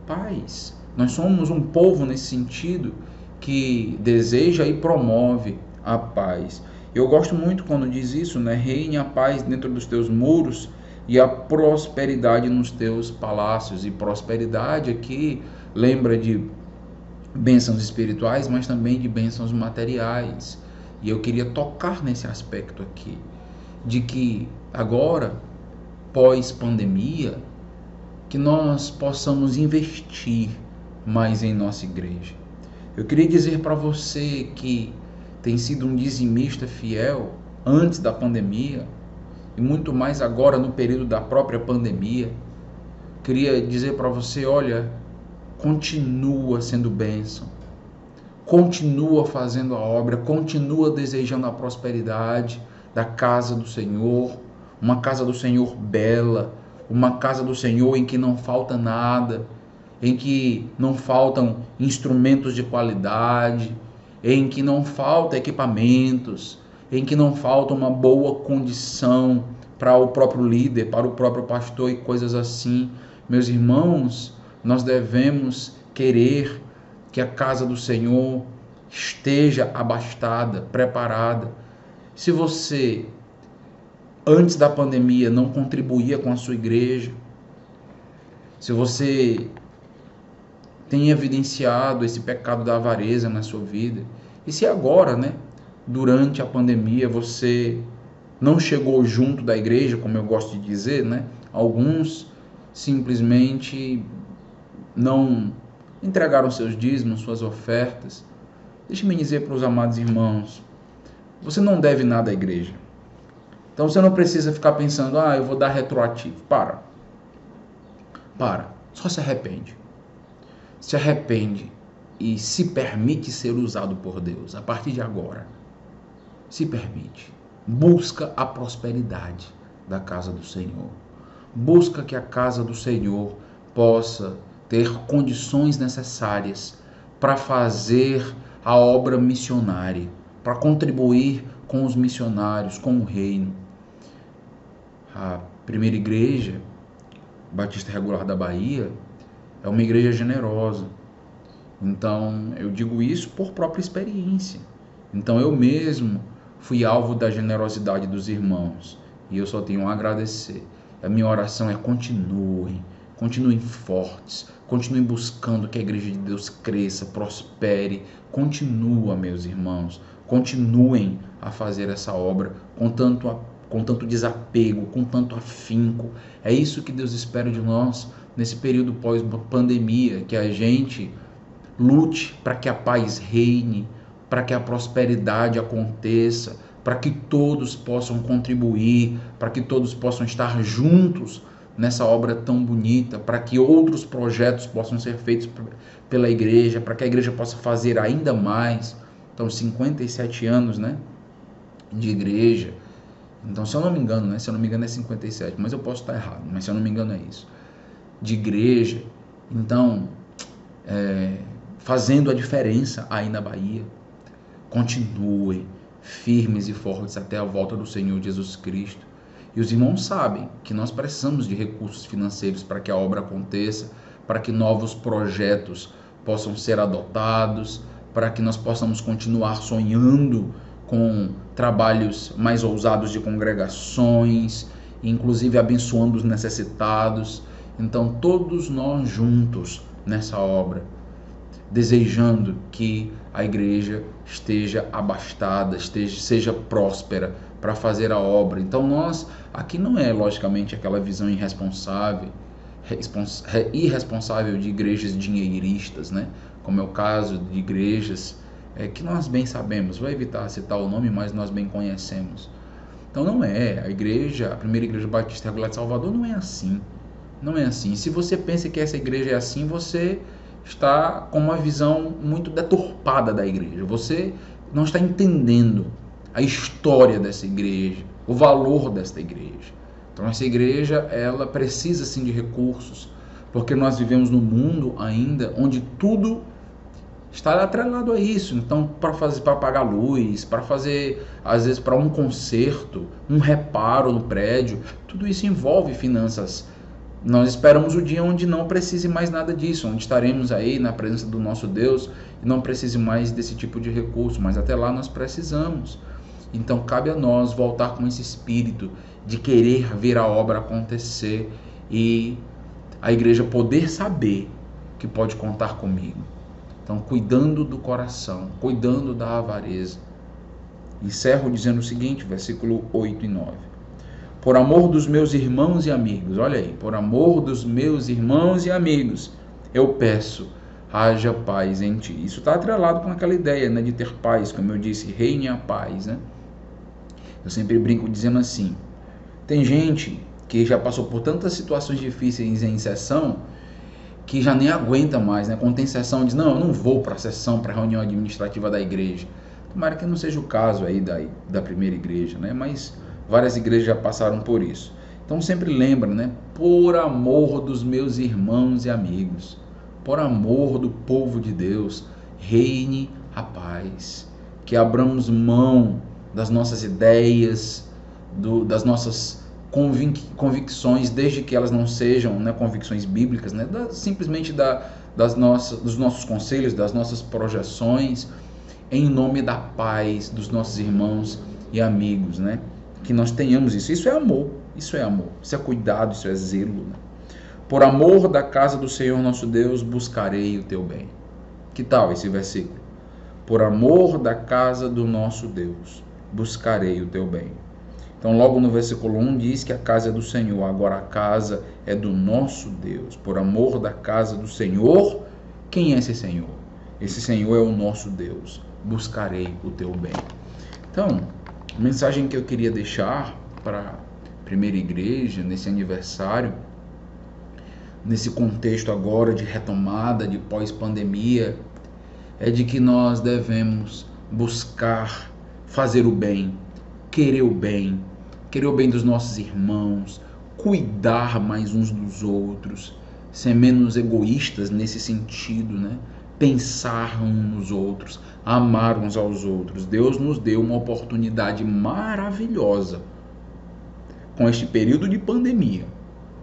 paz. Nós somos um povo nesse sentido que deseja e promove a paz. Eu gosto muito quando diz isso, né? Reine a paz dentro dos teus muros e a prosperidade nos teus palácios. E prosperidade aqui lembra de bênçãos espirituais, mas também de bênçãos materiais. E eu queria tocar nesse aspecto aqui, de que agora, pós-pandemia, que nós possamos investir mais em nossa igreja. Eu queria dizer para você que tem sido um dizimista fiel antes da pandemia, e muito mais agora no período da própria pandemia. Queria dizer para você, olha, continua sendo bênção, continua fazendo a obra, continua desejando a prosperidade da casa do Senhor, uma casa do Senhor bela, uma casa do Senhor em que não falta nada, em que não faltam instrumentos de qualidade, em que não falta equipamentos, em que não falta uma boa condição para o próprio líder, para o próprio pastor e coisas assim. Meus irmãos, nós devemos querer que a casa do Senhor esteja abastada, preparada. Se você, antes da pandemia, não contribuía com a sua igreja, se você tem evidenciado esse pecado da avareza na sua vida, e se agora, né, durante a pandemia, você não chegou junto da igreja, como eu gosto de dizer, né, alguns simplesmente não entregaram seus dízimos, suas ofertas. Deixe-me dizer para os amados irmãos, você não deve nada à igreja. Então você não precisa ficar pensando, eu vou dar retroativo. Para. Só se arrepende. Se arrepende e se permite ser usado por Deus a partir de agora. Se permite. Busca a prosperidade da casa do Senhor. Busca que a casa do Senhor possa ter condições necessárias para fazer a obra missionária, para contribuir com os missionários, com o reino. A primeira igreja Batista Regular da Bahia é uma igreja generosa. Então, eu digo isso por própria experiência. Então, eu mesmo fui alvo da generosidade dos irmãos e eu só tenho a agradecer. A minha oração é continuem fortes, continuem buscando que a igreja de Deus cresça, prospere. Continua, meus irmãos, continuem a fazer essa obra com tanto desapego, com tanto afinco. É isso que Deus espera de nós nesse período pós-pandemia, que a gente lute para que a paz reine, para que a prosperidade aconteça, para que todos possam contribuir, para que todos possam estar juntos nessa obra tão bonita, para que outros projetos possam ser feitos pela igreja, para que a igreja possa fazer ainda mais. Então, 57 anos, né, de igreja. Então, se eu não me engano, né, se eu não me engano é 57, mas eu posso estar errado, mas se eu não me engano é isso. De igreja, então, fazendo a diferença aí na Bahia. Continuem firmes e fortes até a volta do Senhor Jesus Cristo. E os irmãos sabem que nós precisamos de recursos financeiros para que a obra aconteça, para que novos projetos possam ser adotados, para que nós possamos continuar sonhando com trabalhos mais ousados de congregações, inclusive abençoando os necessitados. Então, todos nós juntos nessa obra, desejando que a igreja esteja abastada, seja próspera para fazer a obra. Então nós, aqui não é logicamente aquela visão irresponsável de igrejas dinheiristas, né? Como é o caso de igrejas que nós bem sabemos, vou evitar citar o nome, mas nós bem conhecemos. Então não é, a primeira igreja batista regular de Salvador não é assim. Não é assim. Se você pensa que essa igreja é assim, você está com uma visão muito deturpada da igreja. Você não está entendendo a história dessa igreja, o valor dessa igreja. Então essa igreja, ela precisa sim de recursos, porque nós vivemos num mundo ainda onde tudo está atrelado a isso. Então, para pagar luz, para fazer, às vezes, para um conserto, um reparo no prédio, tudo isso envolve finanças. Nós esperamos o dia onde não precise mais nada disso, onde estaremos aí na presença do nosso Deus e não precise mais desse tipo de recurso, mas até lá nós precisamos. Então cabe a nós voltar com esse espírito de querer ver a obra acontecer e a igreja poder saber que pode contar comigo. Então, cuidando do coração, cuidando da avareza. Encerro dizendo o seguinte, versículo 8 e 9. Por amor dos meus irmãos e amigos, olha aí, por amor dos meus irmãos e amigos, eu peço, haja paz em ti. Isso está atrelado com aquela ideia, né, de ter paz, como eu disse, reine a paz, né? Eu sempre brinco dizendo assim, tem gente que já passou por tantas situações difíceis em sessão, que já nem aguenta mais, né? Quando tem sessão, diz, não, eu não vou para a sessão, para a reunião administrativa da igreja. Tomara que não seja o caso aí da primeira igreja, né? Mas várias igrejas já passaram por isso. Então sempre lembra, né? Por amor dos meus irmãos e amigos, por amor do povo de Deus, reine a paz. Que abramos mão das nossas ideias, das nossas convicções, desde que elas não sejam, né, convicções bíblicas, né? Simplesmente dos nossos conselhos, das nossas projeções, em nome da paz dos nossos irmãos e amigos, né? Que nós tenhamos isso. Isso é amor, isso é cuidado, isso é zelo, né? Por amor da casa do Senhor nosso Deus, buscarei o teu bem. Que tal esse versículo? Por amor da casa do nosso Deus, buscarei o teu bem. Então logo no versículo 1 diz que a casa é do Senhor, agora a casa é do nosso Deus. Por amor da casa do Senhor, quem é esse Senhor? Esse Senhor é o nosso Deus, buscarei o teu bem. Então, a mensagem que eu queria deixar para a primeira igreja, nesse aniversário, nesse contexto agora de retomada, de pós-pandemia, é de que nós devemos buscar fazer o bem, querer o bem dos nossos irmãos, cuidar mais uns dos outros, ser menos egoístas nesse sentido, né? Pensar uns nos outros, amar uns aos outros. Deus nos deu uma oportunidade maravilhosa com este período de pandemia,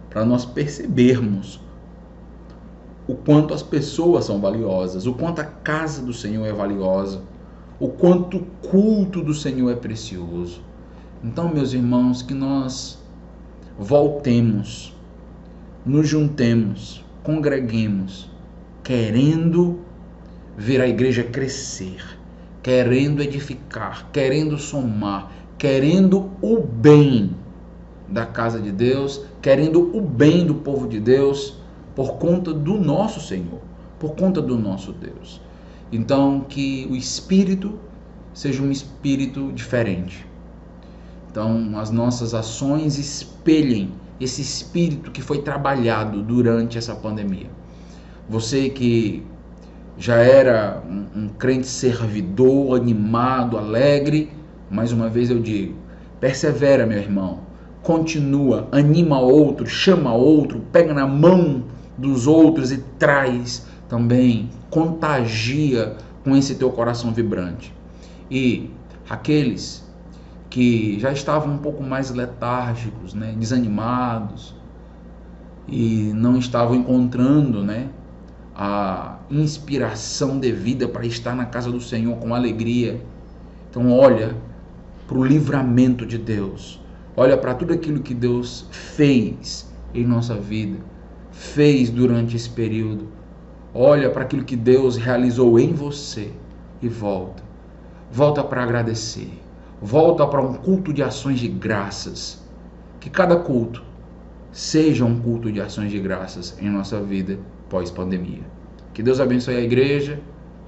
para nós percebermos o quanto as pessoas são valiosas, o quanto a casa do Senhor é valiosa, o quanto o culto do Senhor é precioso. Então, meus irmãos, que nós voltemos, nos juntemos, congreguemos, querendo ver a igreja crescer, querendo edificar, querendo somar, querendo o bem da casa de Deus, querendo o bem do povo de Deus, por conta do nosso Senhor, por conta do nosso Deus. Então, que o Espírito seja um Espírito diferente. Então, as nossas ações espelhem esse Espírito que foi trabalhado durante essa pandemia. Você que já era um crente servidor, animado, alegre, mais uma vez eu digo, persevera, meu irmão, continua, anima outro, chama outro, pega na mão dos outros e traz também, contagia com esse teu coração vibrante. E aqueles que já estavam um pouco mais letárgicos, né, desanimados, e não estavam encontrando, né, a inspiração devida para estar na casa do Senhor com alegria. Então olha para o livramento de Deus, olha para tudo aquilo que Deus fez em nossa vida, fez durante esse período, olha para aquilo que Deus realizou em você e volta para agradecer, volta para um culto de ações de graças, que cada culto seja um culto de ações de graças em nossa vida pós-pandemia. Que Deus abençoe a igreja,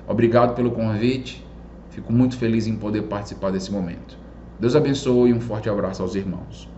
obrigado pelo convite, fico muito feliz em poder participar desse momento. Deus abençoe e um forte abraço aos irmãos.